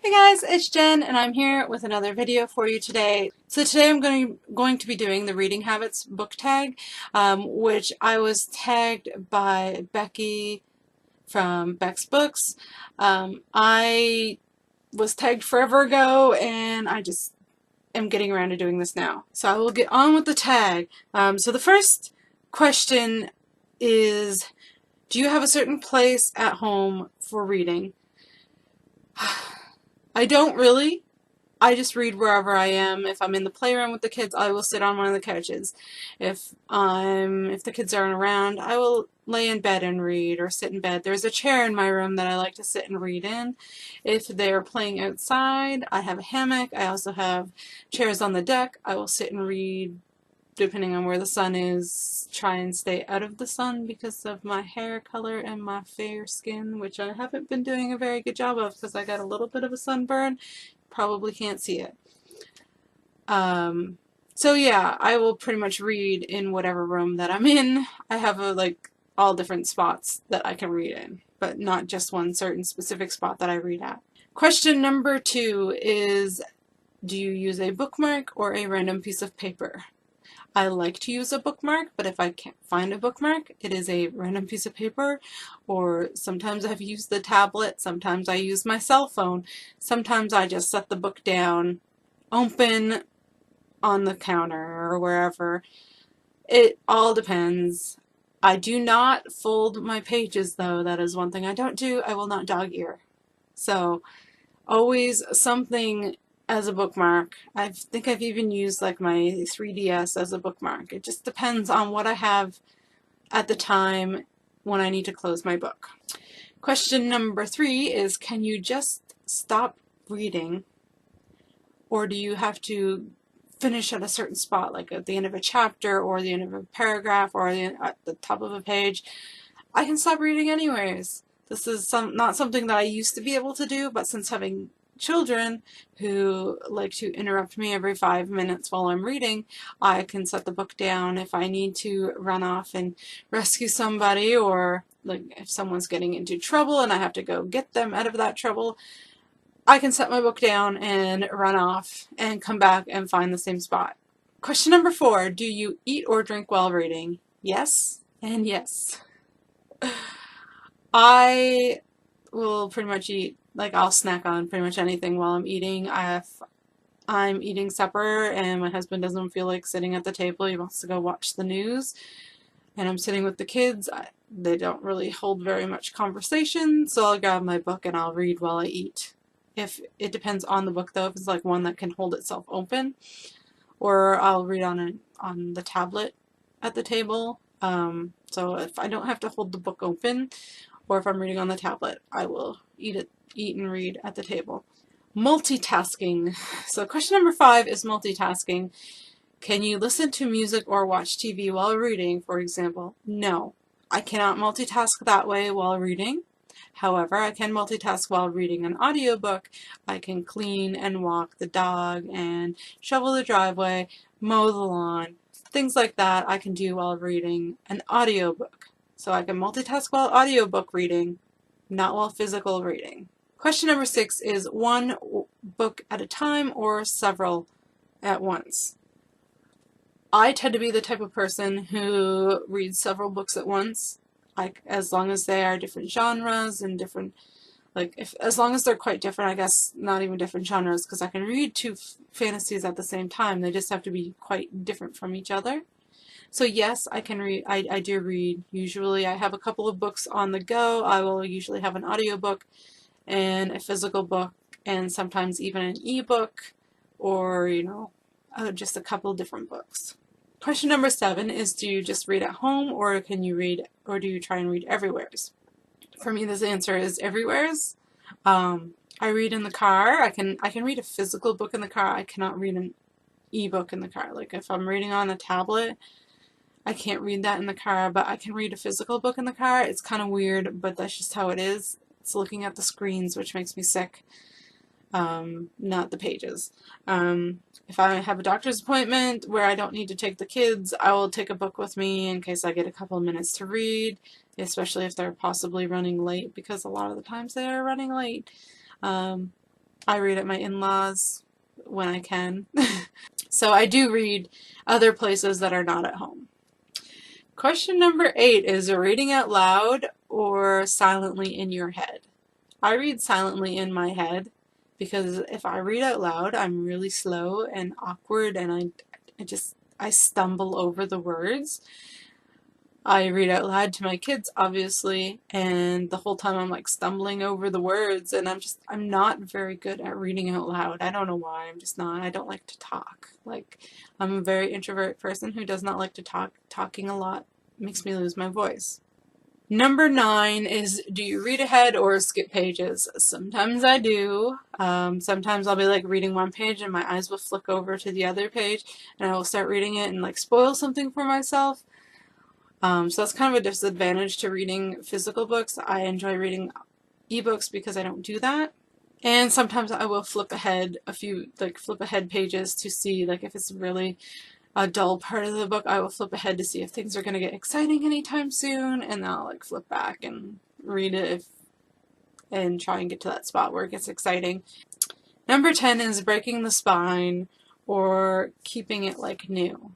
Hey guys, it's Jen and I'm here with another video for you today. So today I'm going to be doing the Reading Habits book tag, which I was tagged by Becky from Beck's Books. I was tagged forever ago and I just am getting around to doing this now. So I will get on with the tag. So the first question is, do you have a certain place at home for reading? I don't really. I just read wherever I am. If I'm in the playroom with the kids, I will sit on one of the couches. If the kids aren't around, I will lay in bed and read or sit in bed. There's a chair in my room that I like to sit and read in. If they're playing outside, I have a hammock. I also have chairs on the deck. I will sit and read depending on where the sun is. Try and stay out of the sun because of my hair color and my fair skin, which I haven't been doing a very good job of because I got a little bit of a sunburn. Probably can't see it. So yeah, I will pretty much read in whatever room that I'm in. I have all different spots that I can read in, but not just one certain specific spot that I read at. Question number 2 is, do you use a bookmark or a random piece of paper? I like to use a bookmark, but if I can't find a bookmark, it is a random piece of paper, or sometimes I've used the tablet, sometimes I use my cell phone, sometimes I just set the book down, open on the counter or wherever. It all depends. I do not fold my pages though, that is one thing I don't do. I will not dog ear. So always something as a bookmark. I think I've even used like my 3DS as a bookmark. It just depends on what I have at the time when I need to close my book. Question number 3 is, can you just stop reading, or do you have to finish at a certain spot, like at the end of a chapter or the end of a paragraph or at the top of a page? I can stop reading anyways. This is not something that I used to be able to do, but since having children who like to interrupt me every 5 minutes while I'm reading, I can set the book down if I need to run off and rescue somebody, or like if someone's getting into trouble and I have to go get them out of that trouble. I can set my book down and run off and come back and find the same spot. Question number 4, do you eat or drink while reading? Yes and yes. I will pretty much eat, like I'll snack on pretty much anything while I'm eating. If I'm eating supper and my husband doesn't feel like sitting at the table, he wants to go watch the news, and I'm sitting with the kids, they don't really hold very much conversation, so I'll grab my book and I'll read while I eat. If it depends on the book though, if it's like one that can hold itself open, or I'll read on the tablet at the table. So if I don't have to hold the book open, or if I'm reading on the tablet, I will eat and read at the table. Multitasking. So question number 5 is multitasking. Can you listen to music or watch TV while reading, for example? No, I cannot multitask that way while reading. However, I can multitask while reading an audiobook. I can clean and walk the dog and shovel the driveway, mow the lawn, things like that I can do while reading an audiobook. So I can multitask while audiobook reading, not while physical reading. Question number 6 is, one book at a time or several at once? I tend to be the type of person who reads several books at once, as long as they are different genres and different, as long as they're quite different, I guess not even different genres, because I can read 2 fantasies at the same time. They just have to be quite different from each other. So yes, I can read. I do read. Usually I have a couple of books on the go. I will usually have an audiobook and a physical book, and sometimes even an ebook, or just a couple different books. Question number 7 is, do you just read at home, or can you read, or do you try and read everywheres? For me, this answer is everywheres. I read in the car. I can read a physical book in the car. I cannot read an ebook in the car. Like if I'm reading on a tablet, I can't read that in the car, but I can read a physical book in the car. It's kind of weird, but that's just how it is. It's looking at the screens, which makes me sick, not the pages. If I have a doctor's appointment where I don't need to take the kids, I will take a book with me in case I get a couple of minutes to read, especially if they're possibly running late, because a lot of the times they are running late. I read at my in-laws when I can. So I do read other places that are not at home. Question number 8 is reading out loud or silently in your head? I read silently in my head because if I read out loud, I'm really slow and awkward and I stumble over the words. I read out loud to my kids, obviously, and the whole time I'm like stumbling over the words, and I'm not very good at reading out loud. I don't know why, I'm just not. I don't like to talk. Like, I'm a very introvert person who does not like to talk. Talking a lot makes me lose my voice. Number 9 is, do you read ahead or skip pages? Sometimes I do. Sometimes I'll be like reading one page and my eyes will flick over to the other page and I will start reading it and like spoil something for myself. So that's kind of a disadvantage to reading physical books. I enjoy reading ebooks because I don't do that. And sometimes I will flip ahead flip ahead pages to see, like, if it's really a dull part of the book, I will flip ahead to see if things are going to get exciting anytime soon, and then I'll like flip back and read it and try and get to that spot where it gets exciting. Number 10 is breaking the spine or keeping it like new.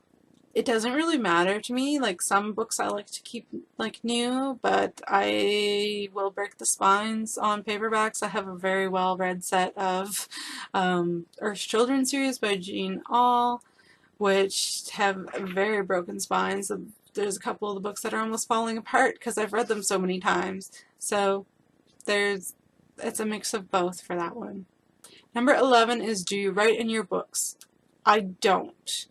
It doesn't really matter to me. Like, some books I like to keep like new, but I will break the spines on paperbacks. I have a very well read set of Earth's Children series by Jean Auel, which have very broken spines. There's a couple of the books that are almost falling apart because I've read them so many times. So it's a mix of both for that one. Number 11 is, do you write in your books? I don't.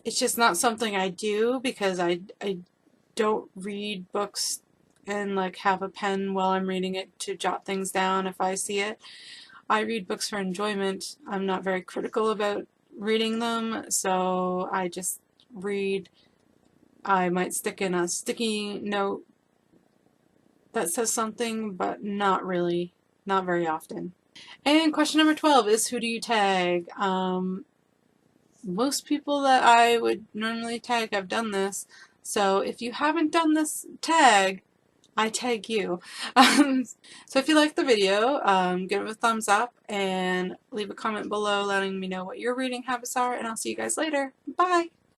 It's just not something I do because I don't read books and like have a pen while I'm reading it to jot things down if I see it. I read books for enjoyment. I'm not very critical about reading them, so I just read. I might stick in a sticky note that says something, but not really, not very often. And question number 12 is, who do you tag? Most people that I would normally tag have done this, so if you haven't done this tag, I tag you. So if you like the video, give it a thumbs up and leave a comment below letting me know what your reading habits are, and I'll see you guys later. Bye!